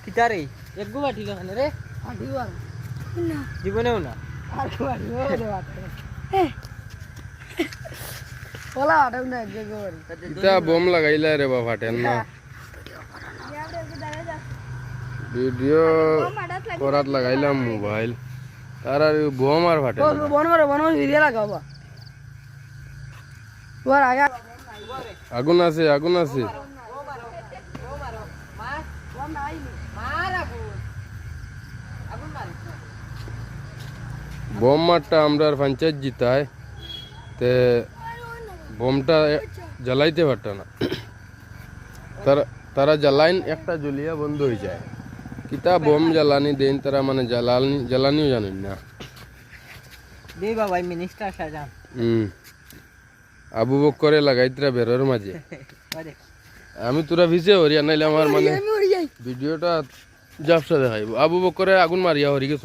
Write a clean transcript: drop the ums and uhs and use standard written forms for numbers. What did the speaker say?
কিতা রে এক গো বাটিল খানে রে আটিবার না জীবনেও না আর বাড়ি ওরে বাট ওলা আটাও না এক গরি ইতা বম লাগাইলা রে বাবা ফাটেন না ভিডিও করাত লাগাইলাম মোবাইল তার আর বম আর ফাটে না। বন ভিডিও লাগাবা ওর আগা আগুন আছে আগুন আছে বম মারটা আমরা পঞ্চায়েত জিতায় তে বমটা জ্বালাইতে পারত না তারা জ্বালাইন একটা জ্বলিয়া বন্ধ হয়ে যায় কিতা বম জ্বালানি দেন তারা মানে জ্বালানিও জানেন না দে বাবা মিনিস্টার সাজান আবু বক্করে লাগাইতরা বেরোর মাঝে আমি তোরা ভিজে হরিয়া নাইলে আমার মানে ভিডিওটা জাপসা দেখাইব আবু বক্করে আগুন মারিয়া হরি গেছ